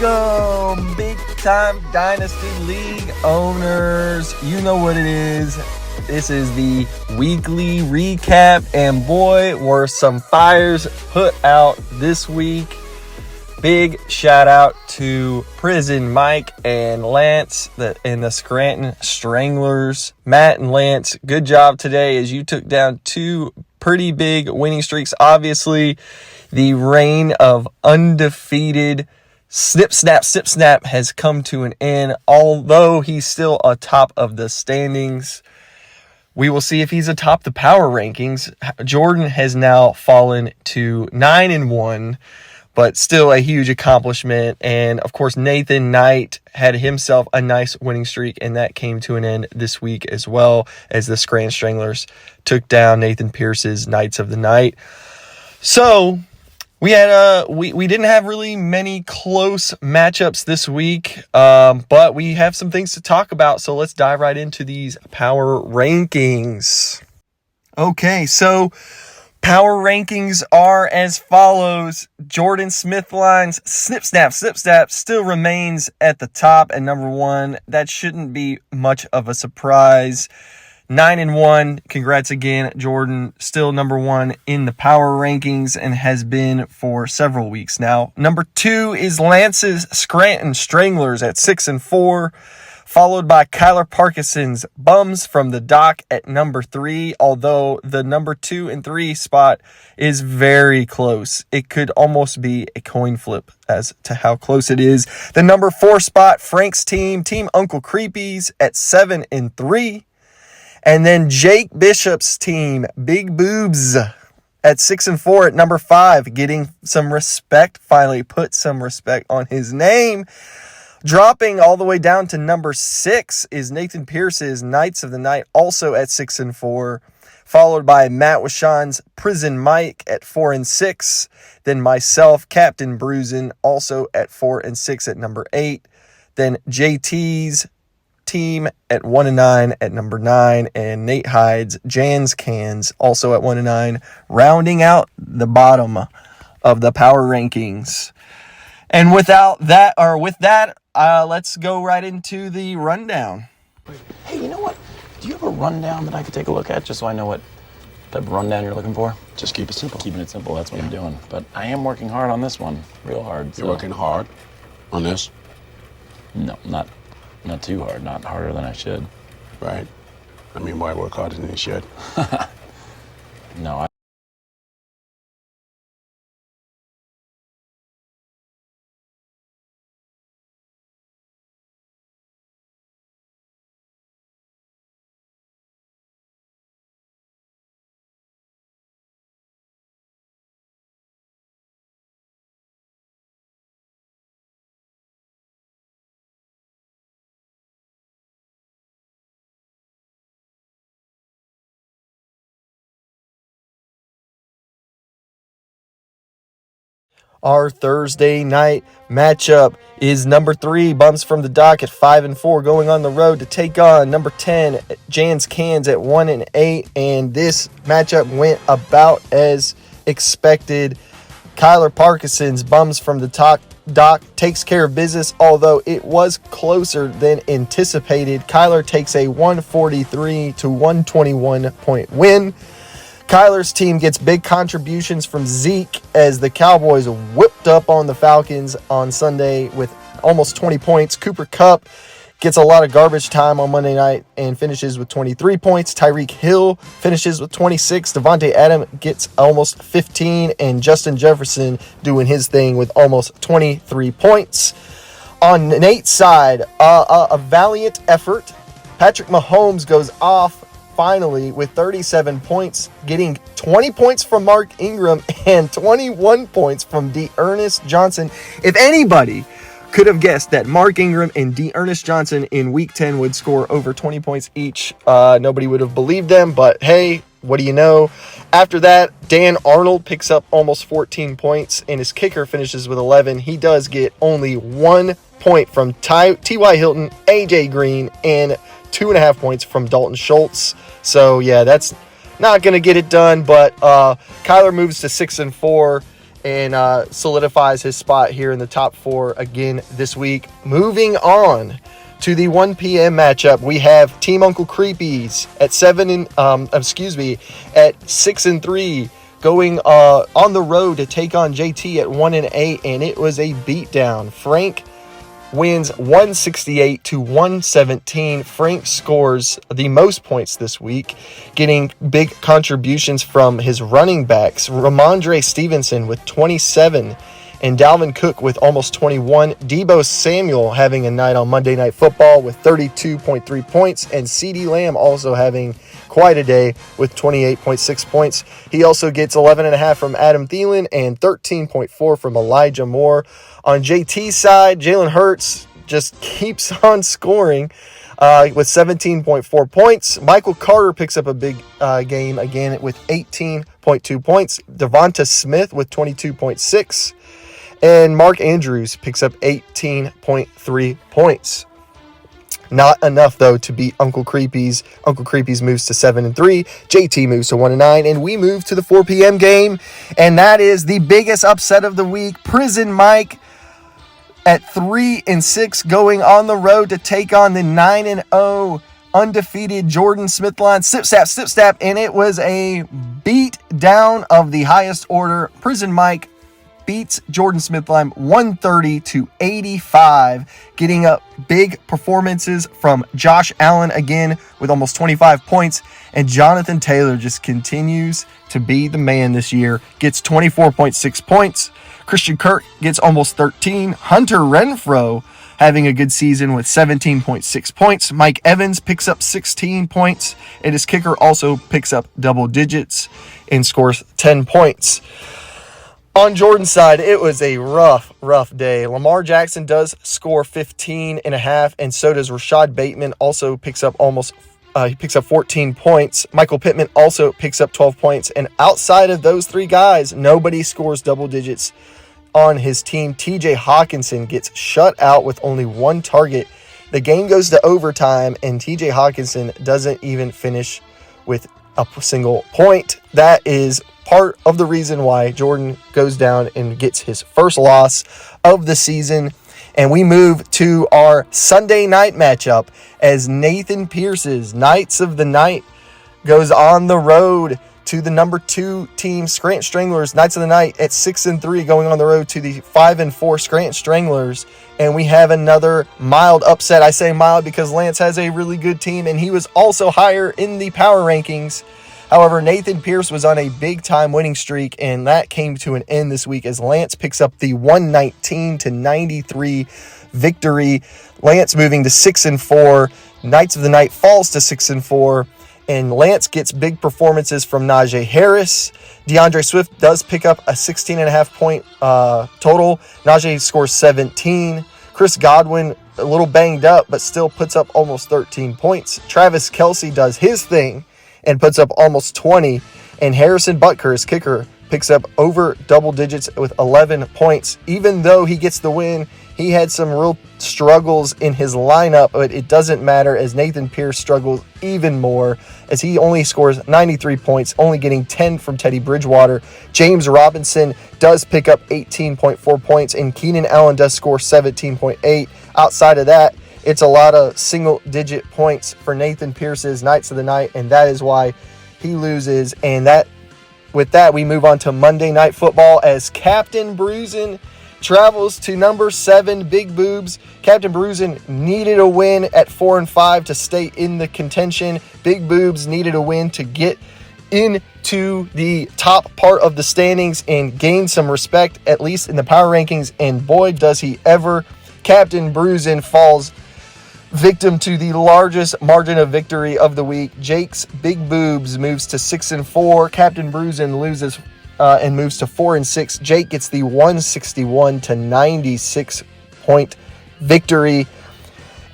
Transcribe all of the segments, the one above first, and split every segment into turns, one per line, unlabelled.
Welcome, big time Dynasty League owners. You know what it is. This is the weekly recap, and boy, were some fires put out this week. Big shout out to Prison Mike and Lance and the Scranton Stranglers. Matt and Lance, good job today as you took down two pretty big winning streaks. Obviously, the reign of undefeated snip, snap has come to an end. Although he's still atop of the standings, we will see if he's atop the power rankings. Jordan has now fallen to 9-1, but still a huge accomplishment. And of course, Nathan Knight had himself a nice winning streak, and that came to an end this week as well, as the Scranton Stranglers took down Nathan Pierce's Knights of the Night. So we had we didn't have really many close matchups this week, but we have some things to talk about. So let's dive right into these power rankings. Okay, so power rankings are as follows. Jordan Smithline's Snip Snap still remains at the top at number 1. That shouldn't be much of a surprise. 9-1. Congrats again, Jordan. Still number 1 in the power rankings and has been for several weeks now. Number 2 is Lance's Scranton Stranglers at 6-4. Followed by Kyler Parkinson's Bums from the Dock at number 3, although the number 2 and 3 spot is very close. It could almost be a coin flip as to how close it is. The number 4 spot, Frank's Team Uncle Creepy's at 7-3. And then Jake Bishop's team, Big Boobs, at 6-4 at number 5, getting some respect, finally put some respect on his name. Dropping all the way down to number 6 is Nathan Pierce's Knights of the Night, also at 6-4, followed by Matt Washon's Prison Mike at 4-6. Then myself, Captain Bruisin, also at 4-6 at number 8. Then JT's team at 1-9 at number 9, and Nate Hyde's Jan's Cans also at 1-9, rounding out the bottom of the power rankings. And with that, let's go right into the rundown.
Hey, you know what? Do you have a rundown that I could take a look at just so I know what type of rundown you're looking for?
Just keep it simple.
Keeping it simple, that's what I'm doing. But I am working hard on this one, real hard.
You're working hard on this?
No, not too hard, not harder than I should.
Right. I mean, why work harder than you should?
No,
Our Thursday night matchup is number 3, Bums from the Dock at 5-4, going on the road to take on number 10, Jan's Cans at 1-8, and this matchup went about as expected. Kyler Parkinson's Bums from the Dock takes care of business, although it was closer than anticipated. Kyler takes a 143 to 121 point win. Kyler's team gets big contributions from Zeke as the Cowboys whipped up on the Falcons on Sunday with almost 20 points. Cooper Kupp gets a lot of garbage time on Monday night and finishes with 23 points. Tyreek Hill finishes with 26. Devontae Adams gets almost 15. And Justin Jefferson doing his thing with almost 23 points. On Nate's side, a valiant effort. Patrick Mahomes goes off finally with 37 points, getting 20 points from Mark Ingram and 21 points from D'Ernest Johnson. If anybody could have guessed that Mark Ingram and Ernest Johnson in Week 10 would score over 20 points each. Nobody would have believed them, but hey, what do you know? After that, Dan Arnold picks up almost 14 points, and his kicker finishes with 11. He does get only 1 point from T.Y. Hilton, A.J. Green, and 2.5 points from Dalton Schultz. So, yeah, that's not going to get it done, but Kyler moves to 6-4 and solidifies his spot here in the top 4 again this week. Moving on to the 1 p.m. matchup, we have Team Uncle Creepies at 6-3, going on the road to take on JT at 1-8, and it was a beatdown. Frank wins 168-117. Frank scores the most points this week, getting big contributions from his running backs. Ramondre Stevenson with 27 and Dalvin Cook with almost 21. Deebo Samuel having a night on Monday Night Football with 32.3 points, and CeeDee Lamb also having quite a day with 28.6 points. He also gets 11.5 from Adam Thielen and 13.4 from Elijah Moore. On JT's side, Jalen Hurts just keeps on scoring with 17.4 points. Michael Carter picks up a big game again with 18.2 points. Devonta Smith with 22.6. And Mark Andrews picks up 18.3 points. Not enough, though, to beat Uncle Creepies. Uncle Creepies moves to 7-3. JT moves to 1-9. And we move to the 4 p.m. game. And that is the biggest upset of the week. Prison Mike at 3-6, going on the road to take on the 9-0 undefeated Jordan Smithline. Snip, snap. And it was a beat down of the highest order. Prison Mike beats Jordan Smithline 130-85, getting up big performances from Josh Allen again with almost 25 points, and Jonathan Taylor just continues to be the man this year, gets 24.6 points. Christian Kirk gets almost 13. Hunter Renfrow having a good season with 17.6 points. Mike Evans picks up 16 points, and his kicker also picks up double digits and scores 10 points. On Jordan's side, it was a rough day. Lamar Jackson does score 15.5, and so does Rashad Bateman. Also picks up 14 points. Michael Pittman also picks up 12 points. And outside of those three guys, nobody scores double digits on his team. TJ Hawkinson gets shut out with only 1 target. The game goes to overtime, and TJ Hawkinson doesn't even finish with a single point. That is part of the reason why Jordan goes down and gets his first loss of the season. And we move to our Sunday night matchup as Nathan Pierce's Knights of the Night goes on the road to the number 2 team, Scranton Stranglers. Knights of the Night at 6-3, going on the road to the 5-4 Scranton Stranglers. And we have another mild upset. I say mild because Lance has a really good team, and he was also higher in the power rankings. However, Nathan Pierce was on a big-time winning streak, and that came to an end this week as Lance picks up the 119-93 victory. Lance moving to 6-4. Knights of the Night falls to 6-4, and Lance gets big performances from Najee Harris. DeAndre Swift does pick up a 16.5 point total. Najee scores 17. Chris Godwin, a little banged up, but still puts up almost 13 points. Travis Kelce does his thing and puts up almost 20. And Harrison Butker, his kicker, picks up over double digits with 11 points. Even though he gets the win, he had some real struggles in his lineup, but it doesn't matter as Nathan Pierce struggles even more as he only scores 93 points, only getting 10 from Teddy Bridgewater. James Robinson does pick up 18.4 points, and Keenan Allen does score 17.8. Outside of that, it's a lot of single-digit points for Nathan Pierce's Knights of the Night, and that is why he loses. And with that, we move on to Monday Night Football as Captain Bruisin travels to number 7, Big Boobs. Captain Bruisin needed a win at 4-5 to stay in the contention. Big Boobs needed a win to get into the top part of the standings and gain some respect, at least in the power rankings, and boy, does he ever. Captain Bruisin falls victim to the largest margin of victory of the week. Jake's Big Boobs moves to 6-4. Captain Bruisin loses and moves to 4-6. Jake gets the 161-96 point victory.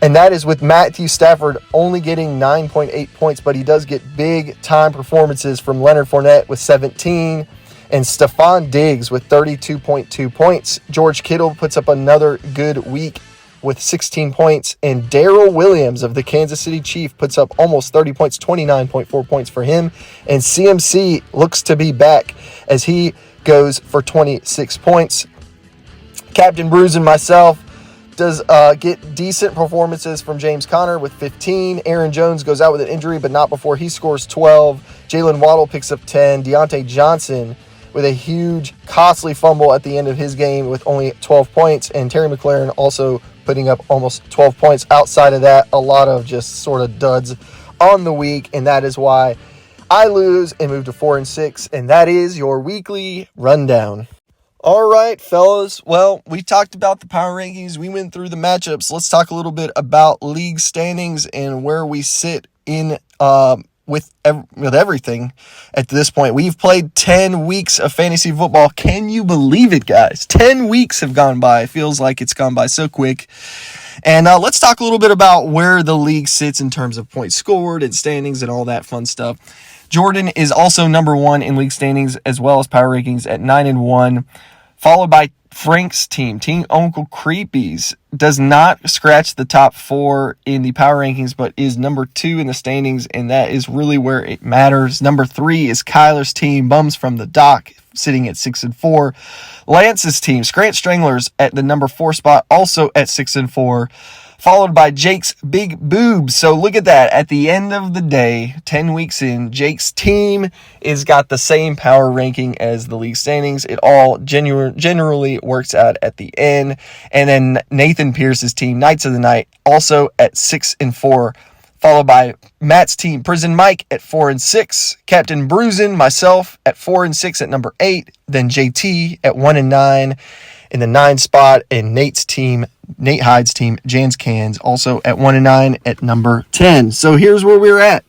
And that is with Matthew Stafford only getting 9.8 points, but he does get big-time performances from Leonard Fournette with 17 and Stephon Diggs with 32.2 points. George Kittle puts up another good week with 16 points, and Darrell Williams of the Kansas City Chiefs puts up almost 30 points, 29.4 points for him. And CMC looks to be back as he goes for 26 points. Captain Bruce and myself does get decent performances from James Conner with 15. Aaron Jones goes out with an injury, but not before he scores 12. Jalen Waddle picks up 10. Deontay Johnson with a huge, costly fumble at the end of his game with only 12 points. And Terry McLaurin also putting up almost 12 points. Outside of that, a lot of just sort of duds on the week. And that is why I lose and move to 4-6. And that is your weekly rundown. All right, fellas. Well, we talked about the power rankings. We went through the matchups. Let's talk a little bit about league standings and where we sit in with everything at this point. We've played 10 weeks of fantasy football. Can you believe it, guys? 10 weeks have gone by. It feels like it's gone by so quick. And let's talk a little bit about where the league sits in terms of points scored and standings and all that fun stuff. Jordan is also number 1 in league standings as well as power rankings at 9-1, followed by Frank's team. Team Uncle Creepy's does not scratch the top 4 in the power rankings, but is number 2 in the standings, and that is really where it matters. Number 3 is Kyler's team, Bums from the Dock, sitting at 6-4. Lance's team, Scrant Stranglers, at the number 4 spot, also at 6-4. Followed by Jake's Big Boobs. So look at that. At the end of the day, 10 weeks in, Jake's team is got the same power ranking as the league standings. It all generally works out at the end. And then Nathan Pierce's team, Knights of the Night, also at 6-4. Followed by Matt's team, Prison Mike, at 4-6. Captain Bruisin, myself, at 4-6 at number 8. Then JT at 1-9 in the 9 spot. And Nate Hyde's team, Jan's Cans, also at 1-9 at number 10. So here's where we're at.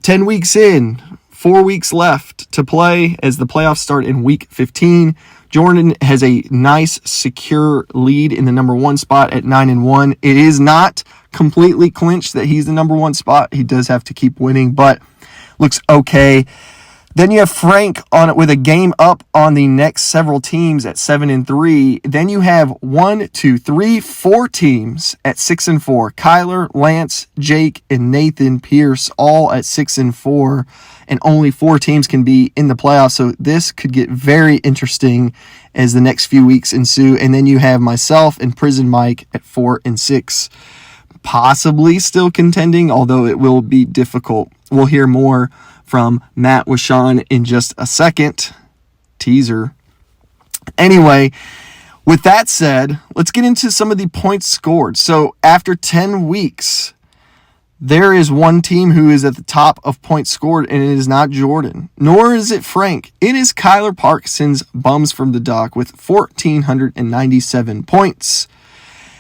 10 weeks in, 4 weeks left to play as the playoffs start in week 15. Jordan has a nice, secure lead in the number 1 spot at 9-1. It is not completely clinched that he's the number 1 spot. He does have to keep winning, but looks okay. Then you have Frank on it with a game up on the next several teams at 7-3. Then you have 4 teams at 6-4. Kyler, Lance, Jake, and Nathan Pierce all at 6-4. And only 4 teams can be in the playoffs. So this could get very interesting as the next few weeks ensue. And then you have myself and Prison Mike at 4-6. Possibly still contending, although it will be difficult. We'll hear more from Matt Washawn in just a second. Teaser. Anyway, with that said, let's get into some of the points scored. So after 10 weeks, there is one team who is at the top of points scored, and it is not Jordan, nor is it Frank. It is Kyler Parkinson's Bums from the Dock with 1,497 points.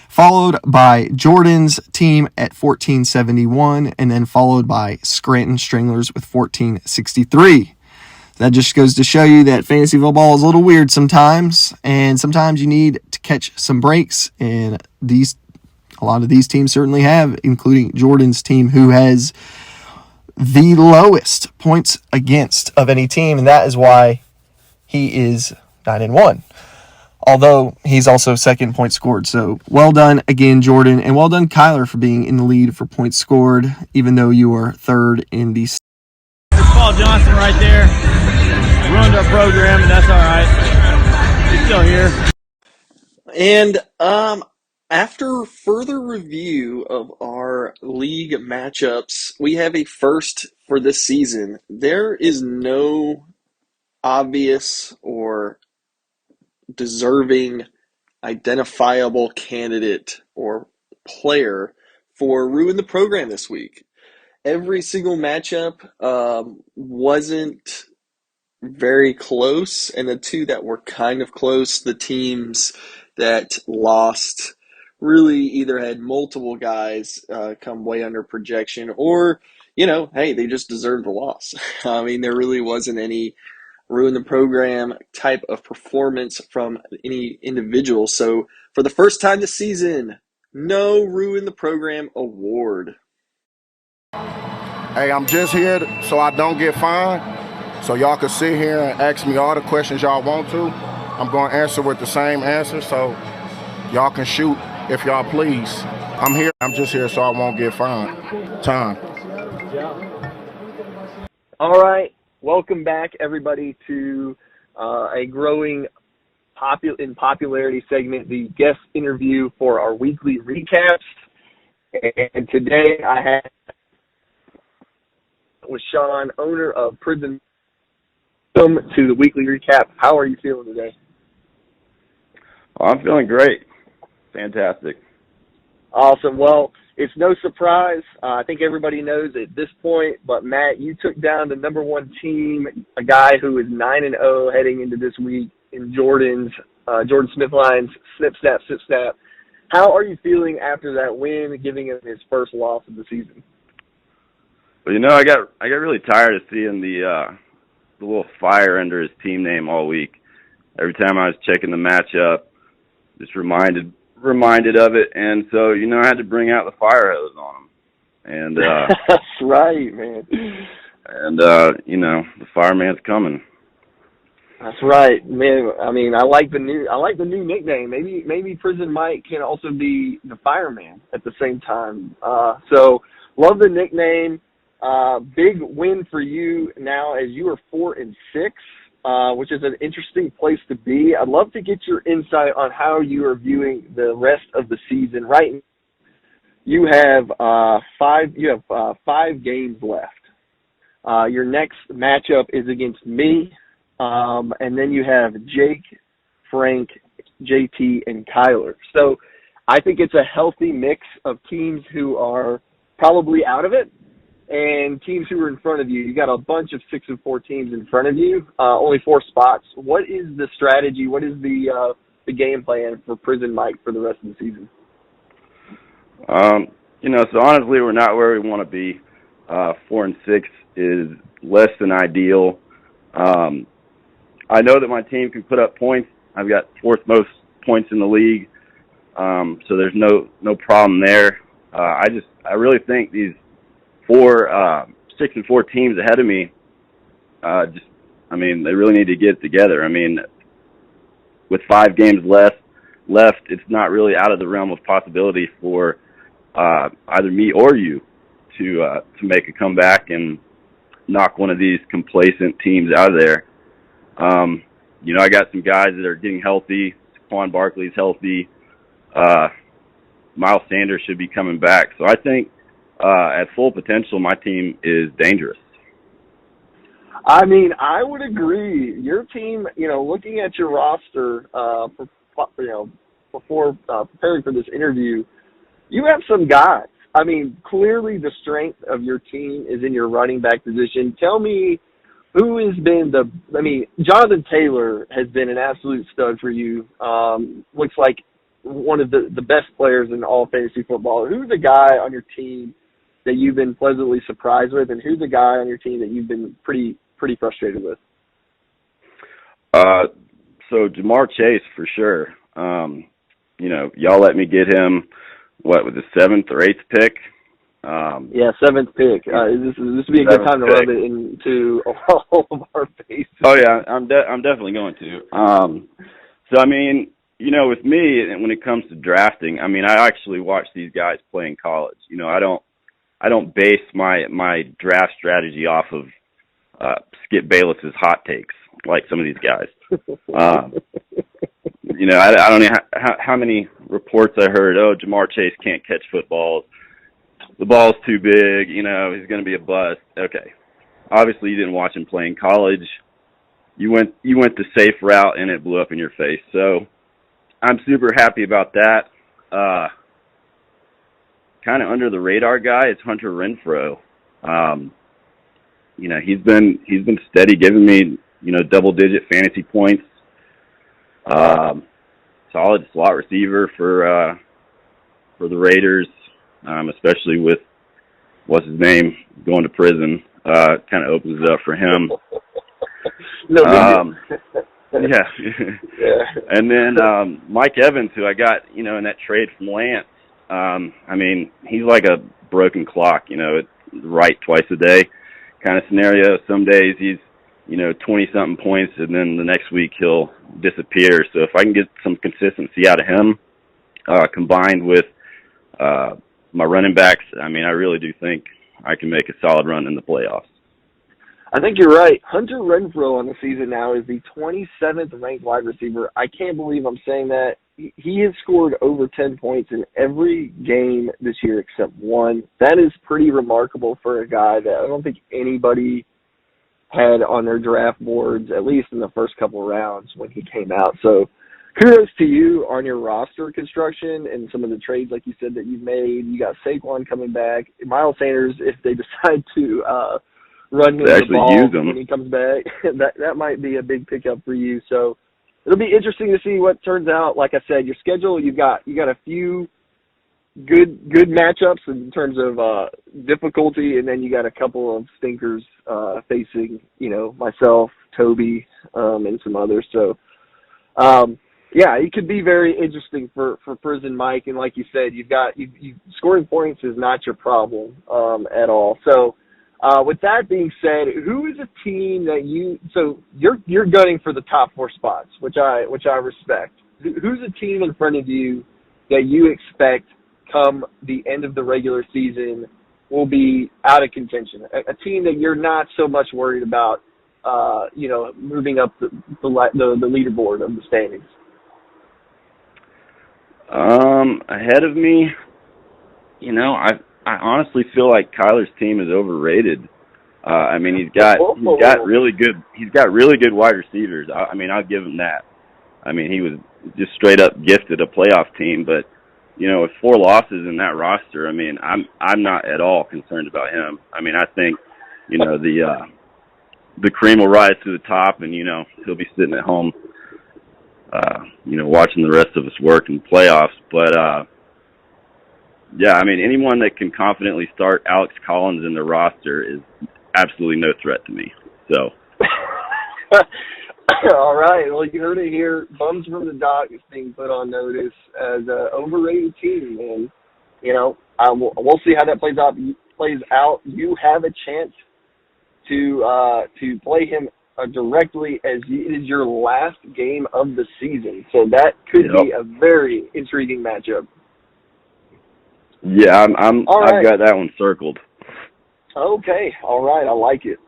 Followed by Jordan's team at 1,471, and then followed by Scranton Stranglers with 1,463. That just goes to show you that fantasy football is a little weird sometimes, and sometimes you need to catch some breaks, and a lot of these teams certainly have, including Jordan's team, who has the lowest points against of any team, and that is why he is 9-1. Although he's also second point scored. So well done again, Jordan, and well done, Kyler, for being in the lead for points scored, even though you are third in the...
It's Paul Johnson right there. Ruined our program, and that's all right. He's still here.
And after further review of our league matchups, we have a first for this season. There is no obvious or deserving identifiable candidate or player for ruin the program this week. Every single matchup wasn't very close, and the two that were kind of close, the teams that lost, really either had multiple guys come way under projection, or hey, they just deserved the loss. I mean, there really wasn't any ruin the program type of performance from any individual. So for the first time this season, no ruin the program award.
Hey, I'm just here so I don't get fined. So y'all can sit here and ask me all the questions y'all want to. I'm going to answer with the same answer, so y'all can shoot if y'all please. I'm just here so I won't get fined. Time.
All right. Welcome back, everybody, to a growing in popularity segment, the guest interview for our weekly recaps. And today I have with Sean, owner of Prison. Welcome to the weekly recap. How are you feeling today?
I'm feeling great. Fantastic.
Awesome. Well, it's no surprise. I think everybody knows at this point, but Matt, you took down the number one team, a guy who is 9-0 heading into this week in Jordan Smithline's snip, snap, snip, snap. How are you feeling after that win, giving him his first loss of the season?
Well, I got really tired of seeing the little fire under his team name all week. Every time I was checking the matchup, just reminded of it, and so I had to bring out the fire hose on him. And
that's right, man.
And the fireman's coming.
That's right, man. I mean, I like the new nickname. Maybe Prison Mike can also be the fireman at the same time. So love the nickname. Big win for you now as you are 4-6, which is an interesting place to be. I'd love to get your insight on how you are viewing the rest of the season. Right now, you have 5 games left. Your next matchup is against me, and then you have Jake, Frank, JT, and Kyler. So I think it's a healthy mix of teams who are probably out of it and teams who are in front of you. You got a bunch of 6-4 teams in front of you, only 4 spots. What is the strategy? What is the game plan for Prison Mike for the rest of the season?
So honestly, we're not where we want to be. 4-6 is less than ideal. I know that my team can put up points. I've got 4th most points in the league, so there's no problem there. I really think these 6-4 teams ahead of me, they really need to get it together. I mean, with 5 games left, it's not really out of the realm of possibility for either me or you to make a comeback and knock one of these complacent teams out of there. I got some guys that are getting healthy. Saquon Barkley's healthy. Miles Sanders should be coming back. So I think at full potential, my team is dangerous.
I mean, I would agree. Your team, looking at your roster, before preparing for this interview, you have some guys. I mean, clearly the strength of your team is in your running back position. Tell me who has been Jonathan Taylor has been an absolute stud for you. Looks like one of the best players in all fantasy football. Who's the guy on your team that you've been pleasantly surprised with, and who's the guy on your team that you've been pretty frustrated with?
So Jamar Chase for sure. Y'all let me get him. What was the 7th or 8th pick?
7th pick. This would be a good time to rub it into all of our faces.
Oh yeah, I'm definitely going to. With me, when it comes to drafting, I actually watch these guys play in college. I don't base my draft strategy off of Skip Bayless's hot takes like some of these guys. I don't know how many reports I heard. Oh, Jamar Chase can't catch footballs. The ball's too big. He's going to be a bust. Okay, obviously you didn't watch him play in college. You went the safe route and it blew up in your face. So I'm super happy about that. Kind of under the radar guy is Hunter Renfrow. He's been steady, giving me double digit fantasy points. Solid slot receiver for the Raiders, especially with what's his name going to prison. Kind of opens it up for him.
No big
Um,
deal.
yeah.
Yeah.
And then Mike Evans, who I got, in that trade from Lance. I mean, he's like a broken clock, right twice a day kind of scenario. Some days he's, 20-something points, and then the next week he'll disappear. So if I can get some consistency out of him, combined with my running backs, I mean, I really do think I can make a solid run in the playoffs.
I think you're right. Hunter Renfrow on the season now is the 27th ranked wide receiver. I can't believe I'm saying that. He has scored over 10 points in every game this year except one. That is pretty remarkable for a guy that I don't think anybody had on their draft boards, at least in the first couple of rounds when he came out. So kudos to you on your roster construction and some of the trades, like you said, that you've made. You got Saquon coming back. Miles Sanders, if they decide to run him the ball
use him
when he comes back, that might be a big pickup for you. So it'll be interesting to see what turns out. Like I said, your schedule, you got a few good matchups in terms of difficulty, and then you got a couple of stinkers facing, myself, Toby, and some others. So yeah, it could be very interesting for Prison Mike. And like you said, you scoring points is not your problem at all. So with that being said, who is a team that you're gunning for the top 4 spots, which I respect. Who's a team in front of you that you expect come the end of the regular season will be out of contention? A team that you're not so much worried about, moving up the leaderboard of the standings.
Ahead of me, I honestly feel like Kyler's team is overrated. I mean, he's got really good wide receivers. I mean, I'll give him that. I mean, he was just straight up gifted a playoff team, but with 4 losses in that roster, I mean, I'm not at all concerned about him. I mean, I think the cream will rise to the top, and he'll be sitting at home, watching the rest of us work in the playoffs. But yeah, I mean, anyone that can confidently start Alex Collins in the roster is absolutely no threat to me. So.
All right. Well, you heard it here. Bums from the Dock is being put on notice as an overrated team, and we'll see how that plays out. You have a chance to play him directly as it is your last game of the season, so that could be a very intriguing matchup.
Yeah, I've got that one circled.
Okay. All right. I like it.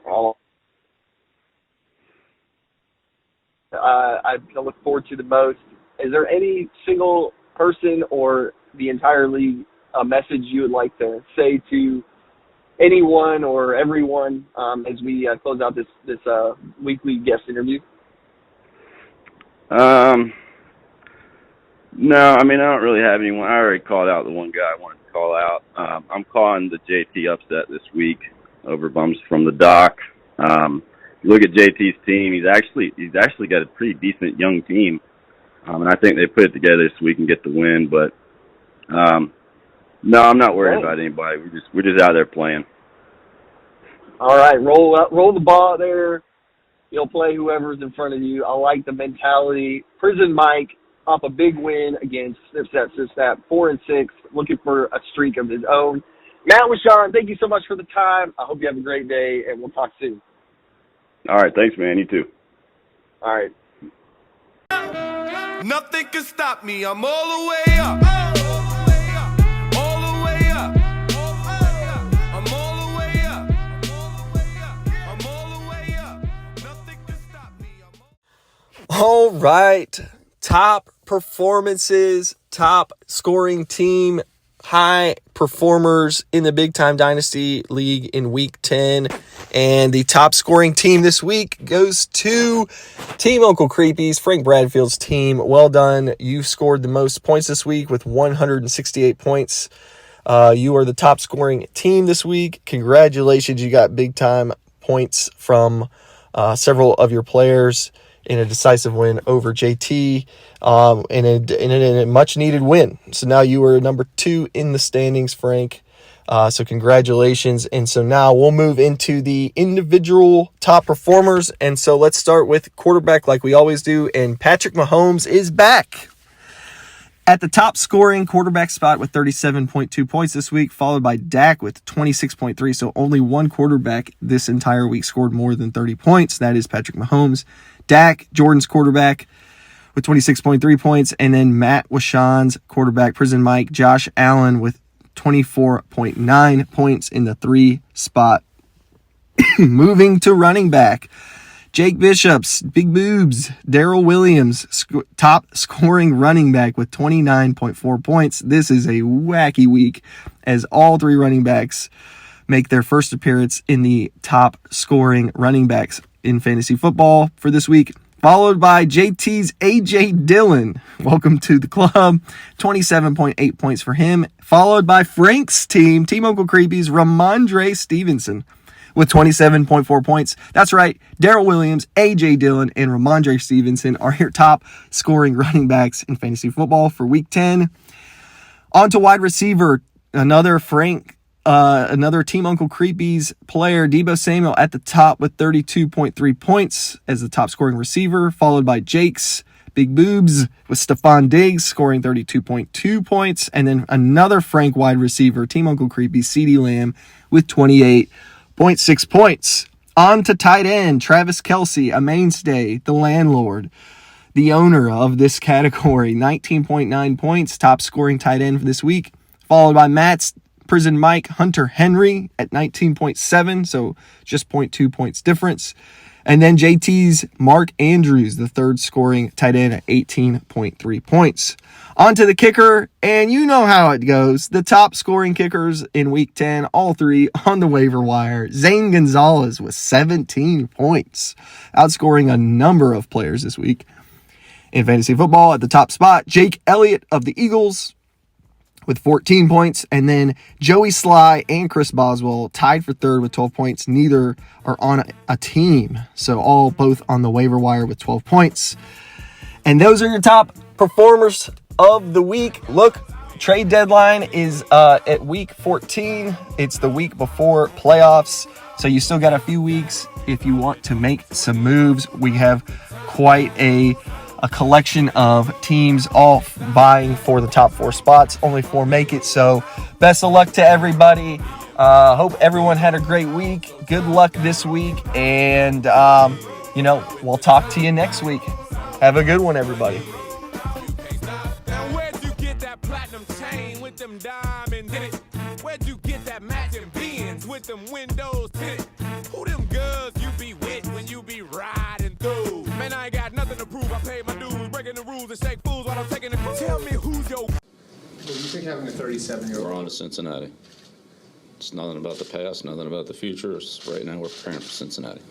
I look forward to the most. Is there any single person or the entire league a message you would like to say to anyone or everyone as we close out this weekly guest interview?
No, I mean, I don't really have anyone. I already called out the one guy I wanted to call out. I'm calling the JT upset this week over Bums from the Dock. Look at JT's team. He's actually got a pretty decent young team, and I think they put it together so we can get the win. But no, I'm not worried about anybody. We're just out there playing.
All right, roll the ball there. You'll play whoever's in front of you. I like the mentality. Prison Mike off a big win against Snap 4-6, looking for a streak of his own. Matt and Sean, thank you so much for the time. I hope you have a great day, and we'll talk soon.
All right, thanks, man. You too.
All right.
Nothing can stop me. I'm all the way up. All the way up. I'm all the way up. I'm all the way up. Nothing can stop me.
All right. Top performances, top scoring team, high performers in the Big Time Dynasty League in Week 10. And the top scoring team this week goes to Team Uncle Creepy's, Frank Bradfield's team. Well done. You scored the most points this week with 168 points. You are the top scoring team this week. Congratulations. You got big time points from several of your players in a decisive win over JT, in a much needed win. So now you are number 2 in the standings, Frank. So congratulations. And so now we'll move into the individual top performers. And so let's start with quarterback like we always do. And Patrick Mahomes is back at the top scoring quarterback spot with 37.2 points this week, followed by Dak with 26.3. So only one quarterback this entire week scored more than 30 points. That is Patrick Mahomes. Dak, Jordan's quarterback, with 26.3 points. And then Matt Washan's quarterback, Prison Mike, Josh Allen with 24.9 points in the 3 spot. Moving to running back, Jake Bishop's Big Boobs, Darrell Williams, top scoring running back with 29.4 points. This is a wacky week as all 3 running backs make their first appearance in the top scoring running backs in fantasy football for this week. Followed by JT's AJ Dillon. Welcome to the club. 27.8 points for him. Followed by Frank's team, Team Uncle Creepy's Ramondre Stevenson with 27.4 points. That's right. Darrell Williams, AJ Dillon, and Ramondre Stevenson are your top scoring running backs in fantasy football for week 10. On to wide receiver. Another Team Uncle Creepy's player, Deebo Samuel, at the top with 32.3 points as the top scoring receiver, followed by Jake's Big Boobs with Stephon Diggs scoring 32.2 points, and then another Frank wide receiver, Team Uncle Creepy's CeeDee Lamb with 28.6 points. On to tight end, Travis Kelce, a mainstay, the landlord, the owner of this category, 19.9 points, top scoring tight end for this week, followed by Matt's Prison Mike, Hunter Henry at 19.7, so just 0.2 points difference. And then JT's Mark Andrews, the third scoring tight end at 18.3 points. On to the kicker, and you know how it goes. The top scoring kickers in week 10, all 3 on the waiver wire. Zane Gonzalez with 17 points, outscoring a number of players this week. In fantasy football, at the top spot, Jake Elliott of the Eagles with 14 points, and then Joey Sly and Chris Boswell tied for third with 12 points. Neither are on a team, so both on the waiver wire with 12 points. And those are your top performers of the week. Look, trade deadline is at week 14. It's the week before playoffs, so you still got a few weeks if you want to make some moves. We have quite a collection of teams all vying for the top 4 spots. Only 4 make it, so best of luck to everybody. Hope everyone had a great week. Good luck this week, and we'll talk to you next week. Have a good one, everybody.
Now where'd you get that platinum chain with them diamonds in it? Where'd you get that matching Benz with them windows tinted? Who them girls you be with when you be riding through? Man, I ain't got nothing to prove. I paid my dues, breaking the rules and shake fools while I'm taking the cruise. Tell me who's your...
What do you think having a 37-year-old?
We're on to Cincinnati. It's nothing about the past, nothing about the future. Right now we're preparing for Cincinnati.